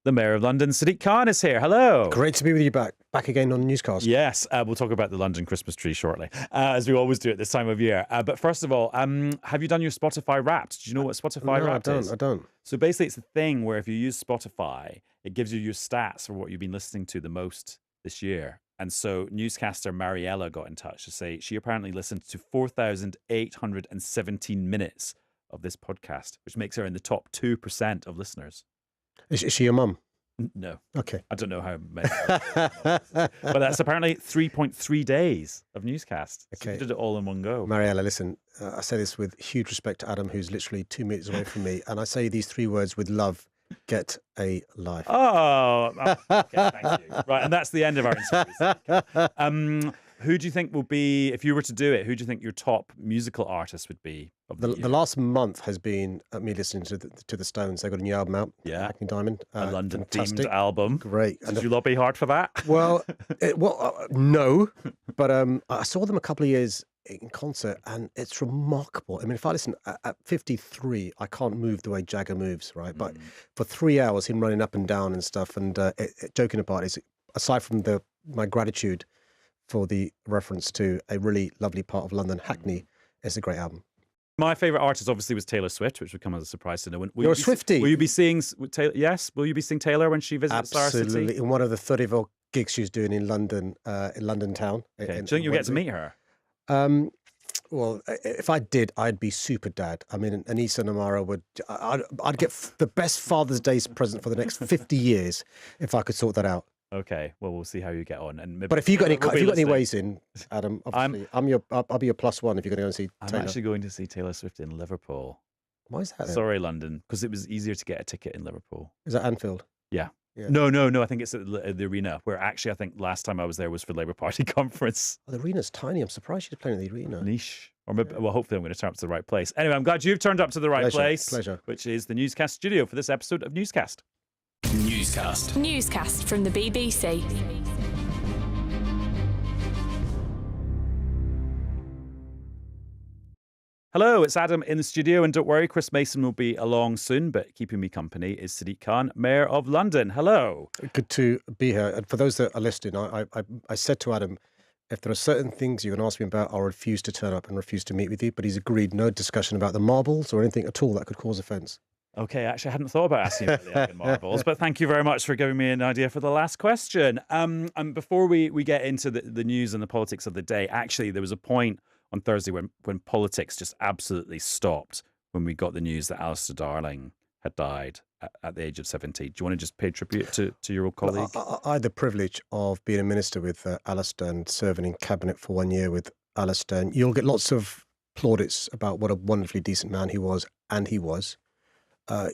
The Mayor of London, Sadiq Khan, is here. Hello. Great to be with you back again on Newscast. Yes, we'll talk about the London Christmas tree shortly, as we always do at this time of year. But first of all, have you done your Spotify Wrapped? Do you know what Spotify Wrapped is? I don't. So basically, it's a thing where if you use Spotify, it gives you your stats for what you've been listening to the most this year. And so newscaster Mariella got in touch to say she apparently listened to 4,817 minutes of this podcast, which makes her in the top 2% of listeners. Is she your mum? No. Okay. I don't know how many. But that's apparently 3.3 days of newscast. So Okay. you did it all in one go. Mariella, listen, I say this with huge respect to Adam, who's literally 2 meters away from me. And I say these three words with love: get a life. Oh, okay, thank you. Right, and that's the end of our interview. Who do you think will be, if you were to do it, who do you think your top musical artist would be? The last month has been me listening to the Stones. They got a new album out, Yeah. Hackney Diamond. A London fantastic. themed album. Great. Did you lobby hard for that? Well, no, but I saw them a couple of years in concert, and it's remarkable. I mean, if I listen at 53, I can't move the way Jagger moves, right? But for 3 hours, him running up and down and stuff, and joking apart, is aside from my gratitude for the reference to a really lovely part of London, Hackney, is a great album. My favourite artist obviously was Taylor Swift, which would come as a surprise to no one. You're a Swiftie. Will you be seeing Taylor? Yes. Will you be seeing Taylor when she visits our city? Absolutely. In one of the 30 gigs she's doing in London town. Okay. Do you think you'll get to meet her? Well, if I did, I'd be super dad. I mean, Anissa Namara I'd get the best Father's Day present for the next 50 years if I could sort that out. Okay, well, we'll see how you get on. And maybe But if you got any ways in, Adam, obviously, I'll be your plus one if you're going to go and see Taylor. I'm actually going to see Taylor Swift in Liverpool. Why is that then? Sorry, London, because it was easier to get a ticket in Liverpool. Is that Anfield? Yeah. Yeah. No. I think it's at the arena, where actually I think last time I was there was for Labour Party conference. Oh, the arena's tiny. I'm surprised she's playing at the arena. Niche. Or maybe, well, hopefully I'm going to turn up to the right place. Anyway, I'm glad you've turned up to the right place. Pleasure. Which is the Newscast studio for this episode of Newscast. Newscast from the BBC. Hello, it's Adam in the studio, and don't worry, Chris Mason will be along soon, but keeping me company is Sadiq Khan, Mayor of London. Hello. Good to be here. And for those that are listening, I said to Adam, if there are certain things you can ask me about, I'll refuse to turn up and refuse to meet with you. But he's agreed no discussion about the marbles or anything at all that could cause offence. Okay, actually, I hadn't thought about asking about the Egg marbles, but thank you very much for giving me an idea for the last question. And before we get into the news and the politics of the day, actually, there was a point on Thursday when politics just absolutely stopped when we got the news that Alistair Darling had died at the age of 70. Do you want to just pay tribute to your old colleague? I had the privilege of being a minister with Alistair and serving in cabinet for 1 year with Alistair. And you'll get lots of plaudits about what a wonderfully decent man he was, and he was.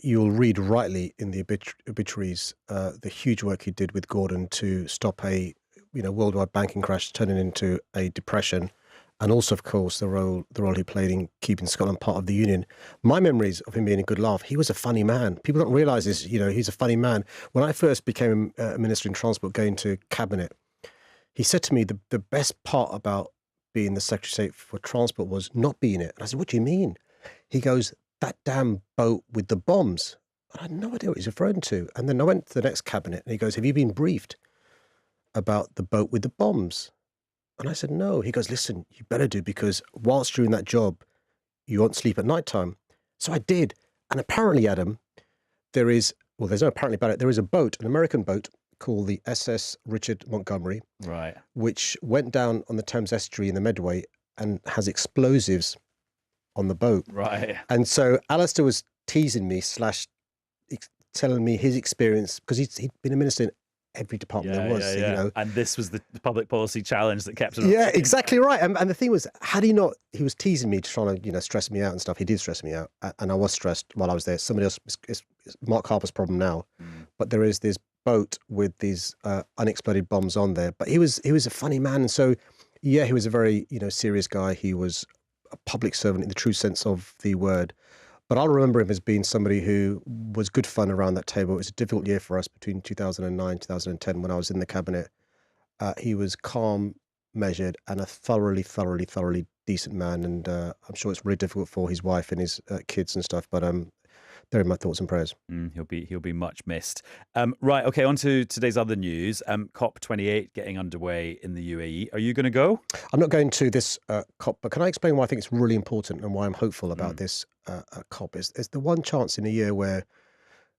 You'll read rightly in the obituaries the huge work he did with Gordon to stop a worldwide banking crash turning into a depression, and also, of course, the role he played in keeping Scotland part of the Union. My memories of him being a good laugh. He was a funny man. People don't realise this. He's a funny man. When I first became a minister in transport, going to cabinet, he said to me the best part about being the Secretary of State for Transport was not being it. And I said, "What do you mean?" He goes, "That damn boat with the bombs." And I had no idea what he's referring to. And then I went to the next cabinet and he goes, "Have you been briefed about the boat with the bombs?" And I said, "No." He goes, "Listen, you better do, because whilst you're in that job, you won't sleep at night time." So I did. And apparently, Adam, there's no apparently about it, there is a boat, an American boat called the SS Richard Montgomery, Right. which went down on the Thames estuary in the Medway and has explosives on the boat. Right. And so Alistair was teasing me / telling me his experience, because he'd been a minister in every department there was. Yeah. And this was the public policy challenge that kept him. Yeah, exactly right. And the thing was, he was teasing me, trying to stress me out and stuff. He did stress me out, and I was stressed while I was there. Somebody else, it's Mark Harper's problem now, but there is this boat with these unexploded bombs on there. But he was a funny man, and so yeah, he was a very serious guy. He was a public servant in the true sense of the word. But I'll remember him as being somebody who was good fun around that table. It was a difficult year for us between 2009 and 2010 when I was in the cabinet. He was calm, measured, and a thoroughly decent man. And I'm sure it's really difficult for his wife and his kids and stuff. But they're in my thoughts and prayers. He'll be much missed. Right, okay, on to today's other news. COP28 getting underway in the UAE. Are you going to go? I'm not going to this COP, but can I explain why I think it's really important and why I'm hopeful about this COP? It's the one chance in a year where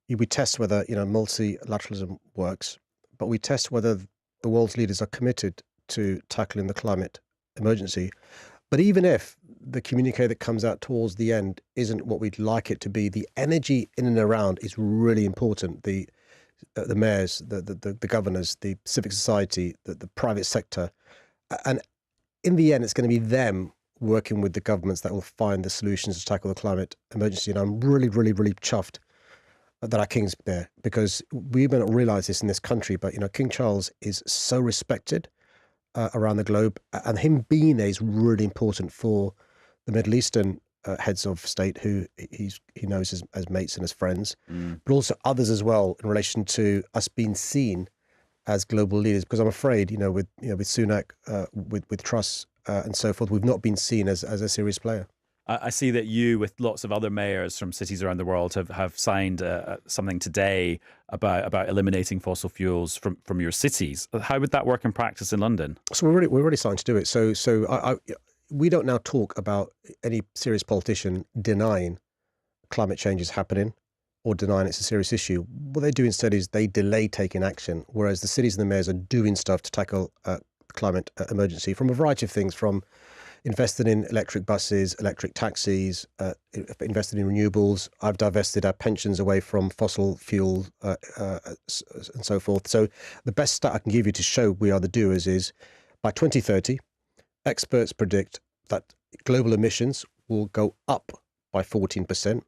we test whether multilateralism works, but we test whether the world's leaders are committed to tackling the climate emergency. But even if the communique that comes out towards the end isn't what we'd like it to be, the energy in and around is really important. The mayors, the governors, the civic society, the private sector. And in the end, it's going to be them working with the governments that will find the solutions to tackle the climate emergency. And I'm really, really, really chuffed that our king's there, because we may not realize this in this country, but King Charles is so respected around the globe, and him being there is really important for the Middle Eastern heads of state who he knows as mates and as friends, but also others as well in relation to us being seen as global leaders. Because I'm afraid, with Sunak, with Truss and so forth, we've not been seen as a serious player. I see that you, with lots of other mayors from cities around the world, have signed something today about eliminating fossil fuels from your cities. How would that work in practice in London? So we're already starting to do it. So we don't now talk about any serious politician denying climate change is happening or denying it's a serious issue. What they do instead is they delay taking action, whereas the cities and the mayors are doing stuff to tackle climate emergency from a variety of things, from invested in electric buses, electric taxis, invested in renewables. I've divested our pensions away from fossil fuel and so forth. So the best stat I can give you to show we are the doers is by 2030, experts predict that global emissions will go up by 14%,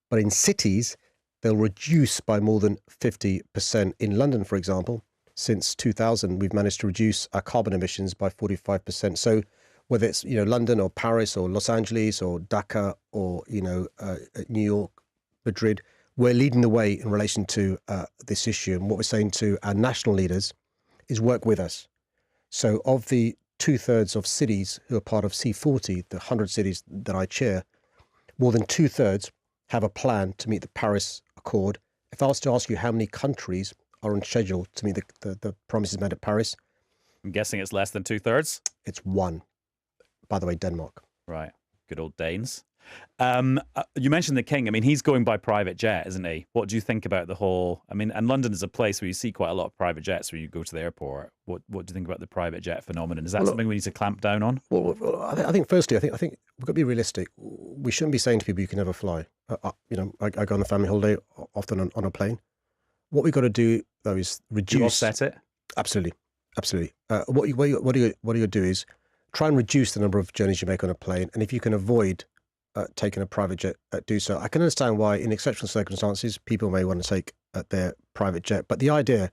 but in cities, they'll reduce by more than 50%. In London, for example, since 2000, we've managed to reduce our carbon emissions by 45%. So whether it's London or Paris or Los Angeles or Dhaka or New York, Madrid, we're leading the way in relation to this issue. And what we're saying to our national leaders is work with us. So of the 2/3 of cities who are part of C40, the 100 cities that I chair, more than 2/3 have a plan to meet the Paris Accord. If I was to ask you how many countries are on schedule to meet the promises made at Paris, I'm guessing it's less than 2/3. It's one. By the way, Denmark. Right. Good old Danes. You mentioned the King. I mean, he's going by private jet, isn't he? What do you think about the whole... I mean, and London is a place where you see quite a lot of private jets when you go to the airport. What do you think about the private jet phenomenon? Is that something we need to clamp down on? Well, I think firstly, I think we've got to be realistic. We shouldn't be saying to people you can never fly. I go on a family holiday, often on a plane. What we've got to do, though, is reduce... You offset it? Absolutely. What you do is try and reduce the number of journeys you make on a plane. And if you can avoid taking a private jet, do so. I can understand why in exceptional circumstances, people may want to take their private jet. But the idea,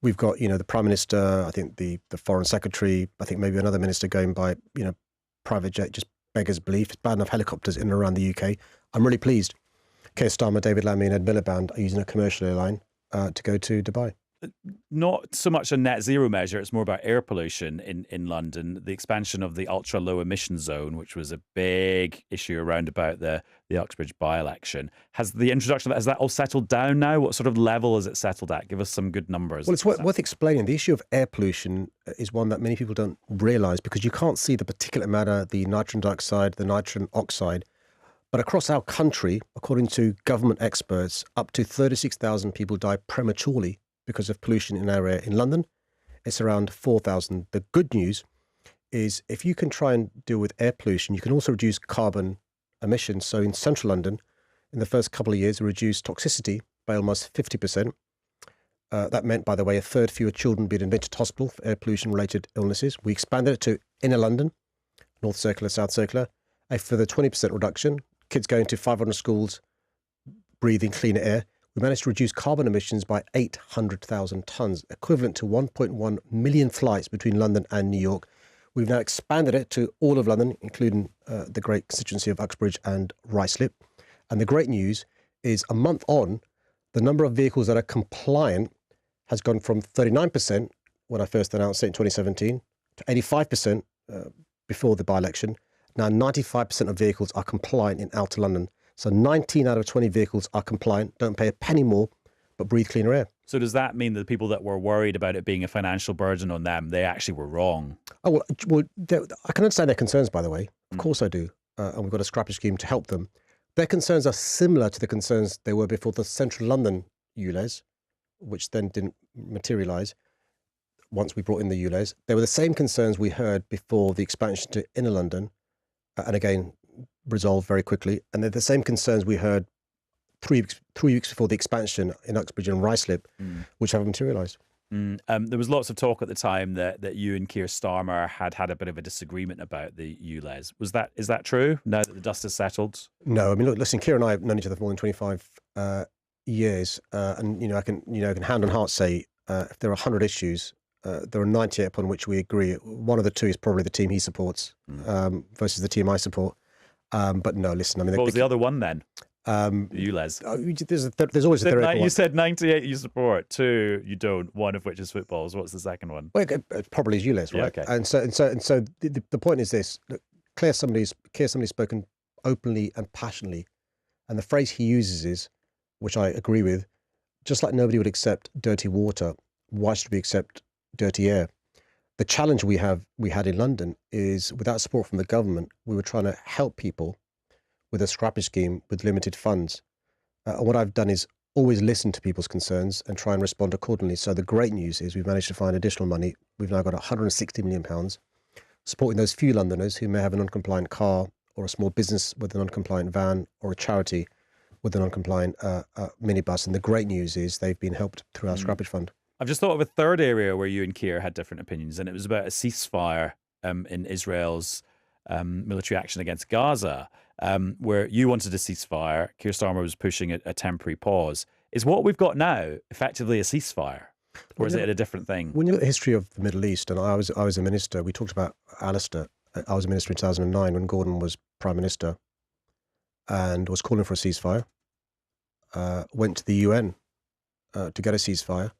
we've got, the Prime Minister, I think the Foreign Secretary, I think maybe another minister going by, private jet, just beggars belief. It's bad enough helicopters in and around the UK. I'm really pleased. Keir Starmer, David Lammy and Ed Miliband are using a commercial airline to go to Dubai. Not so much a net zero measure, it's more about air pollution in London, the expansion of the ultra low emission zone, which was a big issue around about the Uxbridge by-election. Has the introduction of that, has that all settled down now? What sort of level has it settled at? Give us some good numbers. Well, it's worth explaining. The issue of air pollution is one that many people don't realise, because you can't see the particulate matter, the nitrogen dioxide, the nitrogen oxide. But across our country, according to government experts, up to 36,000 people die prematurely because of pollution in our air. In London, it's around 4,000. The good news is if you can try and deal with air pollution, you can also reduce carbon emissions. So in central London, in the first couple of years, we reduced toxicity by almost 50%. That meant, by the way, a third fewer children being admitted to hospital for air pollution-related illnesses. We expanded it to inner London, North Circular, South Circular, a further 20% reduction. Kids going to 500 schools, breathing cleaner air. We managed to reduce carbon emissions by 800,000 tonnes, equivalent to 1.1 million flights between London and New York. We've now expanded it to all of London, including the great constituency of Uxbridge and Ruislip. And the great news is a month on, the number of vehicles that are compliant has gone from 39% when I first announced it in 2017 to 85% before the by-election. Now 95% of vehicles are compliant in outer London. So 19 out of 20 vehicles are compliant, don't pay a penny more, but breathe cleaner air. So does that mean that the people that were worried about it being a financial burden on them, they actually were wrong? Oh, well I can understand their concerns, by the way. Of course I do. And we've got a scrappage scheme to help them. Their concerns are similar to the concerns they were before the Central London Ulez, which then didn't materialise once we brought in the Ulez. They were the same concerns we heard before the expansion to inner London, and again, resolved very quickly. And they're the same concerns we heard three weeks before the expansion in Uxbridge and Ruislip, which haven't materialised. There was lots of talk at the time that you and Keir Starmer had a bit of a disagreement about the Ulez. Is that true? Now that the dust has settled? No, I mean, look, listen, Keir and I have known each other for more than 25 years, and I can hand on heart say if there are 100 issues, there are 98 upon which we agree. One of the two is probably the team he supports versus the team I support. But no, listen, I mean, what was the other one then? Ulez. There's always a theoretical one. You said 98 you support, 2 you don't, one of which is footballs. What's the second one? Well, it probably is Ulez, right? Yeah, okay. And so the point is this: look, Keir somebody's spoken openly and passionately, and the phrase he uses is, which I agree with, just like nobody would accept dirty water, why should we accept dirty air? The challenge we had in London is, without support from the government, we were trying to help people with a scrappage scheme with limited funds. And what I've done is always listen to people's concerns and try and respond accordingly. So the great news is we've managed to find additional money. We've now got £160 million supporting those few Londoners who may have a non-compliant car, or a small business with a non-compliant van, or a charity with a non-compliant minibus. And the great news is they've been helped through our scrappage fund. I've just thought of a third area where you and Keir had different opinions, and it was about a ceasefire in Israel's military action against Gaza, where you wanted a ceasefire. Keir Starmer was pushing a temporary pause. Is what we've got now effectively a ceasefire, or is it a different thing? When you look at the history of the Middle East, and I was a minister, we talked about Alistair. I was a minister in 2009 when Gordon was Prime Minister and was calling for a ceasefire, went to the UN to get a ceasefire,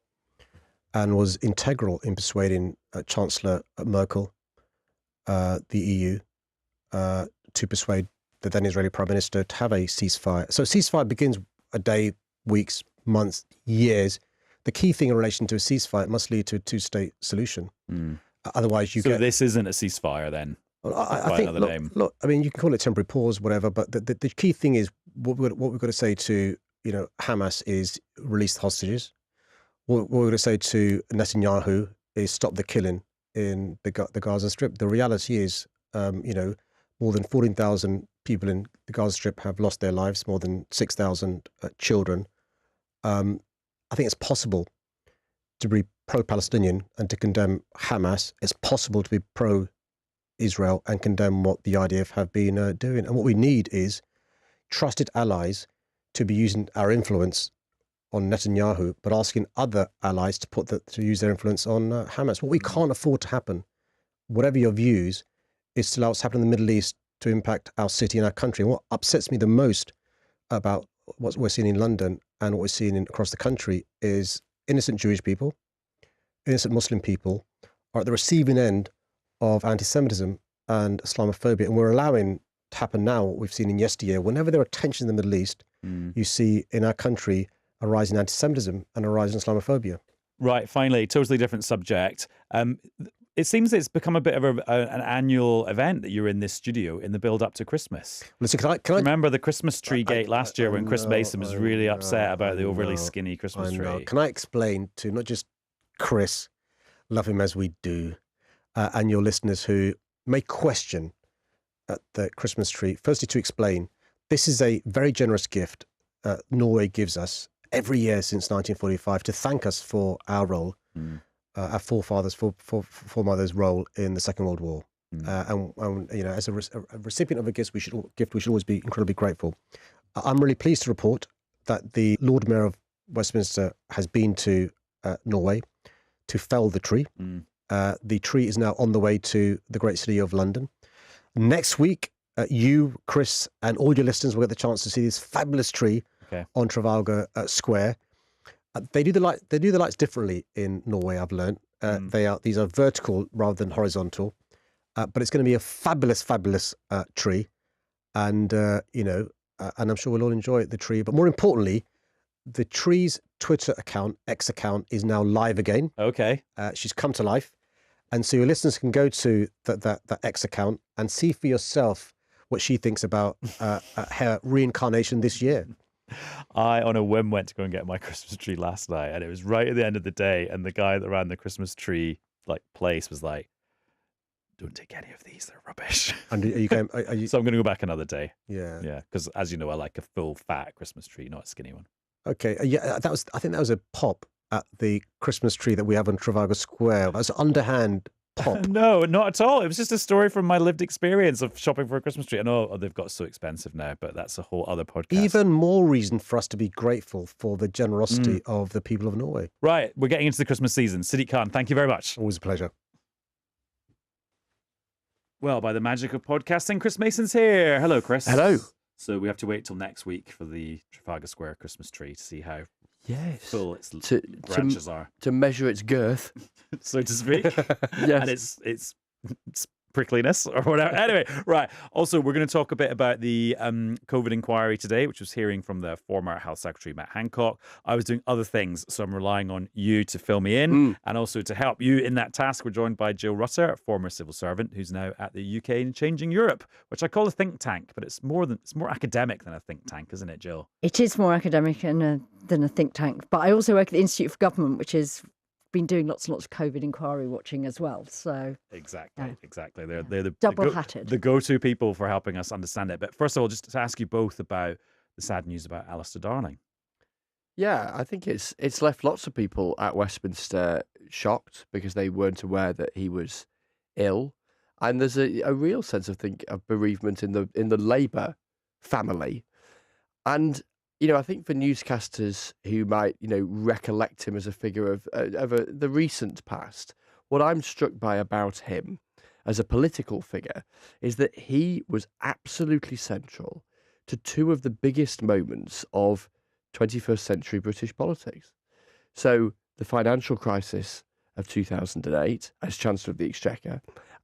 and was integral in persuading Chancellor Merkel, the EU, to persuade the then Israeli Prime Minister to have a ceasefire. So a ceasefire begins a day, weeks, months, years. The key thing in relation to a ceasefire, it must lead to a two-state solution. Otherwise, you get... So this isn't a ceasefire then? Well, I think, look, I mean, you can call it temporary pause, whatever, but the key thing is what we've got to say to Hamas is release the hostages. What we're going to say to Netanyahu is stop the killing in the Gaza Strip. The reality is, more than 14,000 people in the Gaza Strip have lost their lives, more than 6,000 children. I think it's possible to be pro-Palestinian and to condemn Hamas. It's possible to be pro-Israel and condemn what the IDF have been doing. And what we need is trusted allies to be using our influence on Netanyahu, but asking other allies to use their influence on Hamas. What we can't afford to happen, whatever your views, is to allow what's happening in the Middle East to impact our city and our country. And what upsets me the most about what we're seeing in London and what we're seeing across the country is innocent Jewish people, innocent Muslim people are at the receiving end of anti-Semitism and Islamophobia. And we're allowing to happen now what we've seen in yesteryear. Whenever there are tensions in the Middle East, you see in our country a rise in anti-Semitism and a rise in Islamophobia. Right, finally, totally different subject. It seems it's become a bit of an annual event that you're in this studio in the build-up to Christmas. Listen, can I remember the Christmas tree gate last year when Chris Mason was really upset about the overly skinny Christmas tree? Can I explain to not just Chris, love him as we do, and your listeners who may question the Christmas tree, firstly to explain, this is a very generous gift Norway gives us every year since 1945 to thank us for our role, our forefathers, foremothers' role in the Second World War. And as a recipient of a gift, we should always be incredibly grateful. I'm really pleased to report that the Lord Mayor of Westminster has been to Norway to fell the tree. The tree is now on the way to the great city of London. Next week, you, Chris, and all your listeners will get the chance to see this fabulous tree on Trafalgar Square. They do the lights differently in Norway, I've learned. These are vertical rather than horizontal. But it's going to be a fabulous, fabulous tree. And, and I'm sure we'll all enjoy the tree. But more importantly, the tree's Twitter account, X account, is now live again. Okay. She's come to life. And so your listeners can go to that X account and see for yourself what she thinks about her reincarnation this year. I, on a whim, went to go and get my Christmas tree last night, and it was right at the end of the day, and the guy that ran the Christmas tree place was like, "Don't take any of these; they're rubbish." And are you going? Are you... So I'm going to go back another day. Yeah, yeah, because as you know, I like a full fat Christmas tree, not a skinny one. Okay, yeah, I think that was a pop at the Christmas tree that we have on Trafalgar Square. That was an underhand pop. No, not at all. It was just a story from my lived experience of shopping for a Christmas tree. I know they've got so expensive now, but that's a whole other podcast. Even more reason for us to be grateful for the generosity of the people of Norway. Right, we're getting into the Christmas season. Sadiq Khan, thank you very much. Always a pleasure. Well, by the magic of podcasting, Chris Mason's here. Hello, Chris. Hello. So we have to wait till next week for the Trafalgar Square Christmas tree to see how full its branches are. To measure its girth. So to speak. Yes. And its prickliness or whatever. Anyway, right. Also, we're going to talk a bit about the COVID inquiry today, which was hearing from the former Health Secretary, Matt Hancock. I was doing other things, so I'm relying on you to fill me in. And also to help you in that task, we're joined by Jill Rutter, a former civil servant who's now at the UK and Changing Europe, which I call a think tank, but it's more academic than a think tank, isn't it, Jill? It is more academic than a think tank. But I also work at the Institute for Government, which has been doing lots and lots of COVID inquiry watching as well. So exactly. They're the double-hatted. The go-to people for helping us understand it. But first of all, just to ask you both about the sad news about Alistair Darling. Yeah, I think it's left lots of people at Westminster shocked because they weren't aware that he was ill, and there's a real sense of bereavement in the Labour family, and I think for newscasters who might recollect him as a figure of the recent past, what I'm struck by about him as a political figure is that he was absolutely central to two of the biggest moments of 21st century British politics. So the financial crisis of 2008 as Chancellor of the Exchequer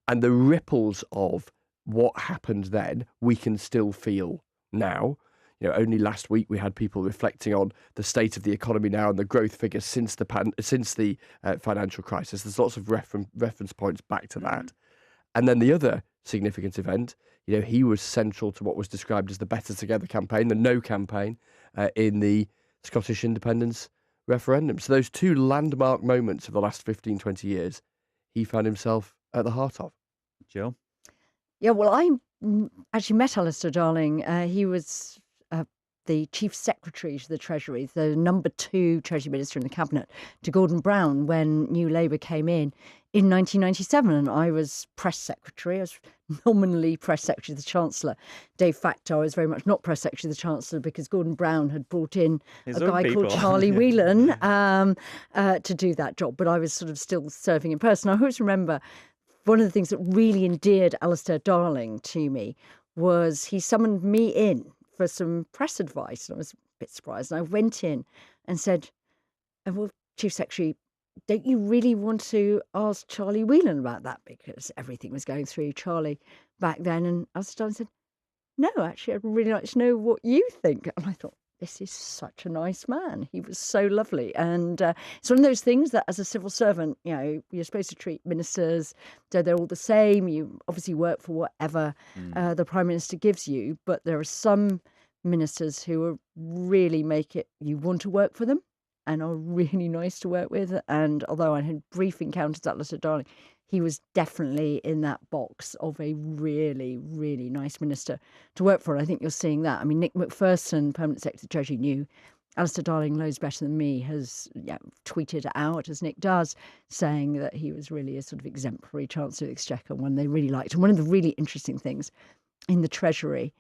and the ripples of what happened then we can still feel now. Only last week we had people reflecting on the state of the economy now and the growth figures since the financial crisis. There's lots of reference points back to that. And then the other significant event, he was central to what was described as the Better Together campaign, the No campaign, in the Scottish independence referendum. So those two landmark moments of the last 15, 20 years, he found himself at the heart of. Jill? Yeah, well, I actually met Alistair Darling. He was the Chief Secretary to the Treasury, the number 2 Treasury Minister in the Cabinet, to Gordon Brown when New Labour came in 1997. And I was Press Secretary. I was nominally Press Secretary to the Chancellor. De facto, I was very much not Press Secretary to the Chancellor because Gordon Brown had brought in a guy called Charlie Whelan to do that job. But I was sort of still serving in person. I always remember one of the things that really endeared Alistair Darling to me was he summoned me in for some press advice, and I was a bit surprised. And I went in and said, well, Chief Secretary, don't you really want to ask Charlie Whelan about that? Because everything was going through Charlie back then. And Alistair said, no, actually, I'd really like to know what you think. And I thought, this is such a nice man. He was so lovely. And it's one of those things that as a civil servant, you're supposed to treat ministers so they're all the same. You obviously work for whatever the Prime Minister gives you. But there are some ministers who really make it, you want to work for them and are really nice to work with. And although I had brief encounters with Alistair Darling, he was definitely in that box of a really, really nice minister to work for. And I think you're seeing that. I mean, Nick Macpherson, Permanent Secretary of Treasury, knew Alistair Darling loads better than me, has tweeted out, as Nick does, saying that he was really a sort of exemplary Chancellor of the Exchequer, one they really liked. And one of the really interesting things in the Treasury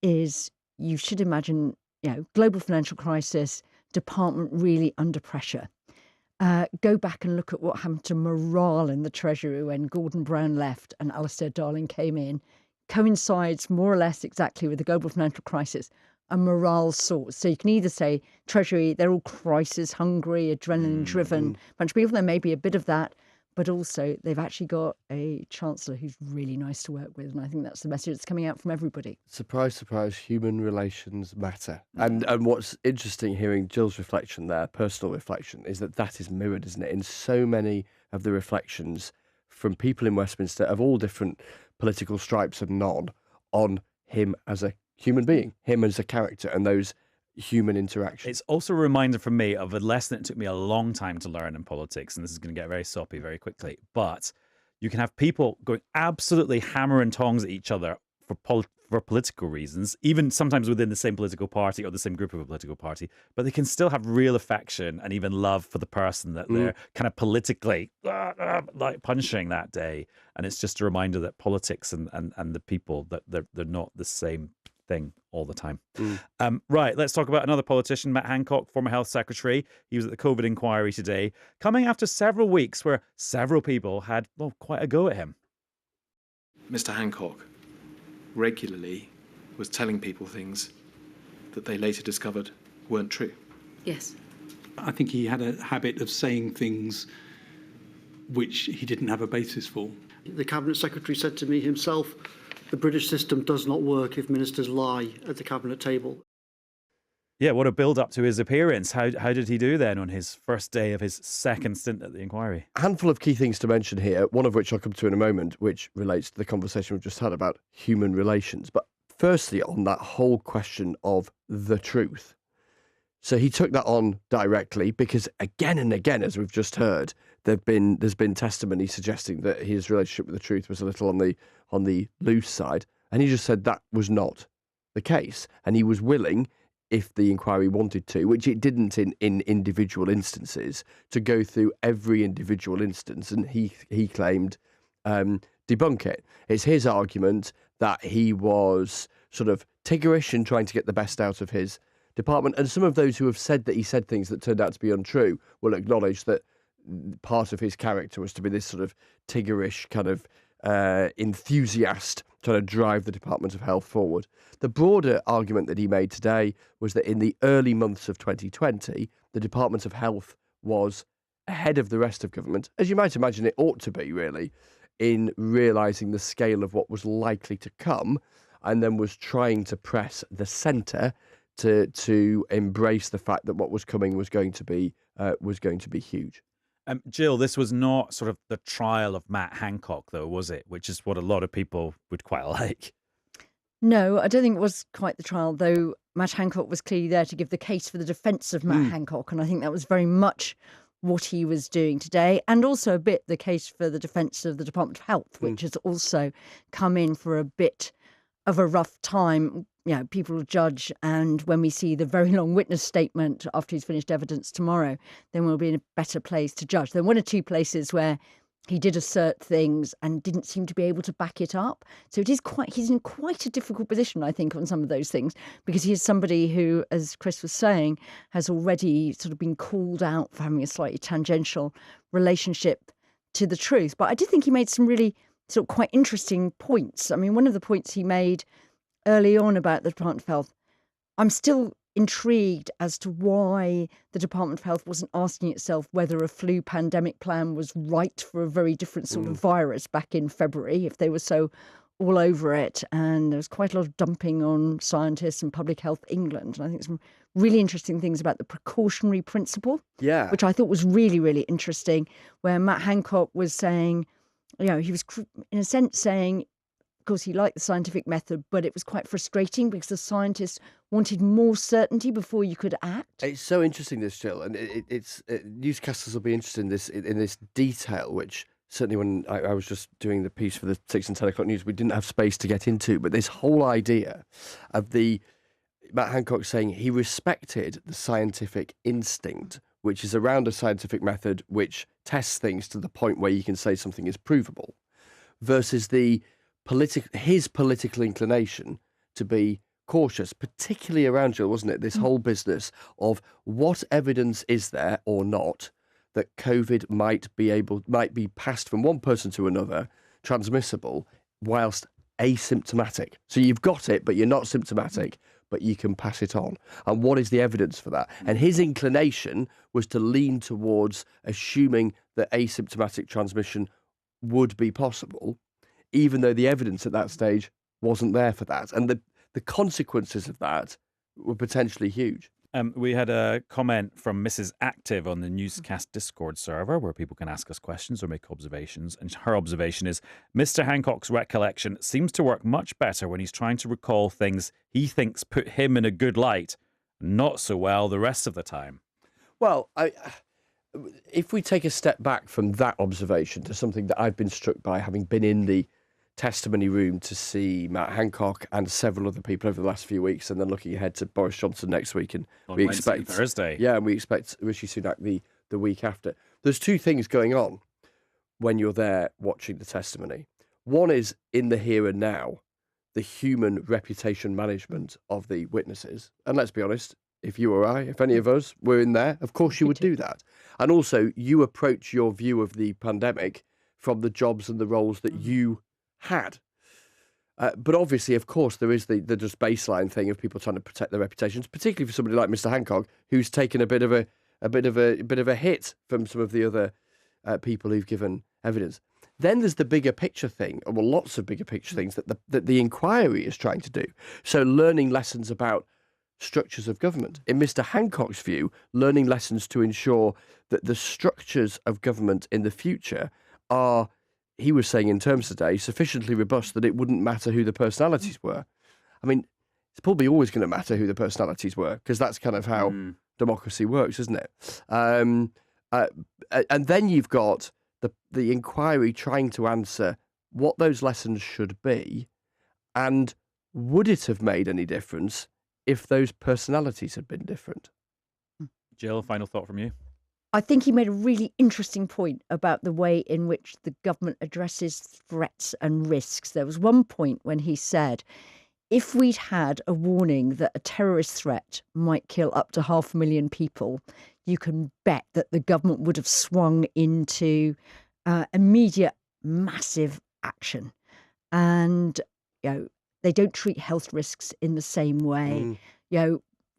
is you should imagine, global financial crisis, department really under pressure. Go back and look at what happened to morale in the Treasury when Gordon Brown left and Alistair Darling came in. Coincides more or less exactly with the global financial crisis, a morale source. So you can either say Treasury, they're all crisis hungry, adrenaline driven bunch of people. There may be a bit of that, but also they've actually got a chancellor who's really nice to work with, and I think that's the message that's coming out from everybody. Surprise, surprise, human relations matter. And what's interesting hearing Jill's reflection there, personal reflection, is that is mirrored, isn't it, in so many of the reflections from people in Westminster of all different political stripes and none on him as a human being, him as a character, and those human interactions. It's also a reminder for me of a lesson that took me a long time to learn in politics, and this is going to get very soppy very quickly, but you can have people going absolutely hammer and tongs at each other for political reasons, even sometimes within the same political party or the same group of a political party, but they can still have real affection and even love for the person that they're kind of politically like punching that day. And it's just a reminder that politics and the people, that they're not the same thing all the time. Right, let's talk about another politician, Matt Hancock, former health secretary. He was at the COVID inquiry today, coming after several weeks where several people had, well, quite a go at him. Mr. Hancock regularly was telling people things that they later discovered weren't true. Yes. I think he had a habit of saying things which he didn't have a basis for. The Cabinet Secretary said to me himself, the British system does not work if ministers lie at the Cabinet table. Yeah, what a build-up to his appearance. How did he do then on his first day of his second stint at the inquiry? A handful of key things to mention here, one of which I'll come to in a moment, which relates to the conversation we've just had about human relations. But firstly, on that whole question of the truth. So he took that on directly because again and again, as we've just heard, there's been testimony suggesting that his relationship with the truth was a little on the loose side. And he just said that was not the case. And he was willing, if the inquiry wanted to, which it didn't in individual instances, to go through every individual instance, and he claimed debunk it. It's his argument that he was sort of tiggerish and trying to get the best out of his department, and some of those who have said that he said things that turned out to be untrue will acknowledge that part of his character was to be this sort of tiggerish kind of enthusiast trying to drive the Department of Health forward. The broader argument that he made today was that in the early months of 2020, the Department of Health was ahead of the rest of government, as you might imagine it ought to be, really, in realising the scale of what was likely to come, and then was trying to press the centre to embrace the fact that what was coming was going to be huge. Jill, this was not sort of the trial of Matt Hancock, though, was it? Which is what a lot of people would quite like. No, I don't think it was quite the trial, though Matt Hancock was clearly there to give the case for the defence of Matt Hancock, and I think that was very much what he was doing today, and also a bit the case for the defence of the Department of Health, which has also come in for a bit of a rough time. You know, people will judge, and when we see the very long witness statement after he's finished evidence tomorrow, then we'll be in a better place to judge. There were one or two places where he did assert things and didn't seem to be able to back it up. So he's in quite a difficult position, I think, on some of those things, because he is somebody who, as Chris was saying, has already sort of been called out for having a slightly tangential relationship to the truth. But I did think he made some really sort of quite interesting points. I mean, one of the points he made early on about the Department of Health, I'm still intrigued as to why the Department of Health wasn't asking itself whether a flu pandemic plan was right for a very different sort of virus back in February, if they were so all over it. And there was quite a lot of dumping on scientists and Public Health England. And I think some really interesting things about the precautionary principle, which I thought was really, really interesting, where Matt Hancock was saying, you know, he was in a sense saying, of course, he liked the scientific method, but it was quite frustrating because the scientists wanted more certainty before you could act. It's so interesting, this, Jill, and newscasters will be interested in this detail, which certainly when I was just doing the piece for the 6 and 10 o'clock news, we didn't have space to get into. But this whole idea of Matt Hancock saying he respected the scientific instinct, which is around a scientific method which tests things to the point where you can say something is provable, versus his political inclination to be cautious, particularly around, Jill, wasn't it? This whole business of what evidence is there or not that COVID might be passed from one person to another, transmissible, whilst asymptomatic. So you've got it, but you're not symptomatic. but you can pass it on. And what is the evidence for that? And his inclination was to lean towards assuming that asymptomatic transmission would be possible, even though the evidence at that stage wasn't there for that. And the consequences of that were potentially huge. We had a comment from Mrs. Active on the Newscast Discord server where people can ask us questions or make observations. And her observation is, Mr. Hancock's recollection seems to work much better when he's trying to recall things he thinks put him in a good light, not so well the rest of the time. Well, if we take a step back from that observation to something that I've been struck by, having been in the testimony room to see Matt Hancock and several other people over the last few weeks, and then looking ahead to Boris Johnson next week, and On we Wednesday expect and Thursday. Yeah, and we expect Rishi Sunak the week after. There's two things going on when you're there watching the testimony. One is in the here and now, the human reputation management of the witnesses, and let's be honest, if you or I, if any of us were in there, of course you would do that. And also, you approach your view of the pandemic from the jobs and the roles that you had. But obviously, of course, there is the just baseline thing of people trying to protect their reputations, particularly for somebody like Mr. Hancock, who's taken a bit of a hit from some of the other people who've given evidence. Then there's the bigger picture thing, or lots of bigger picture things that the inquiry is trying to do. So learning lessons about structures of government. In Mr. Hancock's view, learning lessons to ensure that the structures of government in the future are, he was saying in terms today, sufficiently robust that it wouldn't matter who the personalities were. I mean, it's probably always going to matter who the personalities were, because that's kind of how democracy works, isn't it? And then you've got the inquiry trying to answer what those lessons should be, and would it have made any difference if those personalities had been different? Jill, final thought from you? I think he made a really interesting point about the way in which the government addresses threats and risks. There was one point when he said, if we'd had a warning that a terrorist threat might kill up to 500,000 people, you can bet that the government would have swung into immediate, massive action. And, they don't treat health risks in the same way.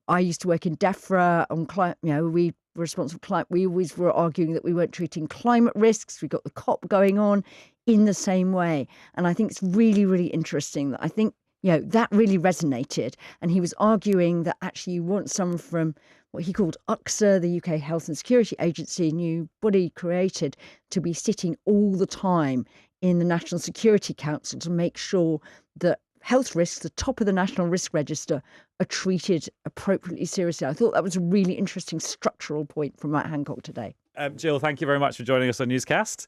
I used to work in DEFRA on climate, we were responsible for climate. We always were arguing that we weren't treating climate risks. We got the COP going on in the same way. And I think it's really, really interesting that I think, that really resonated. And he was arguing that actually you want someone from what he called UXA, the UK Health and Security Agency, a new body created, to be sitting all the time in the National Security Council to make sure that health risks, the top of the National Risk Register, are treated appropriately seriously. I thought that was a really interesting structural point from Matt Hancock today. Jill, thank you very much for joining us on Newscast.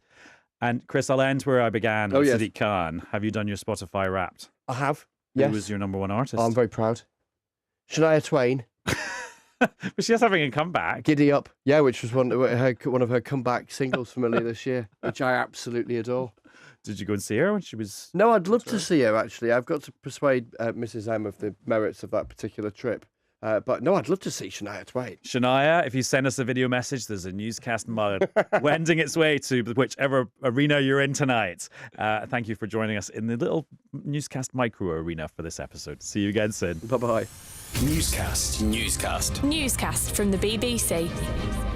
And Chris, I'll end where I began. Oh, yes. Sadiq Khan, have you done your Spotify Wrapped? I have. Yes. Who was your number one artist? I'm very proud. Shania Twain. But she's having a comeback. Giddy Up. Yeah, which was one of her comeback singles from earlier this year, which I absolutely adore. Did you go and see her when she was... No, I'd love to see her, actually. I've got to persuade Mrs. M of the merits of that particular trip. But no, I'd love to see Shania Twain. Shania, if you send us a video message, there's a Newscast mug wending its way to whichever arena you're in tonight. Thank you for joining us in the little Newscast micro arena for this episode. See you again soon. Bye-bye. Newscast from the BBC.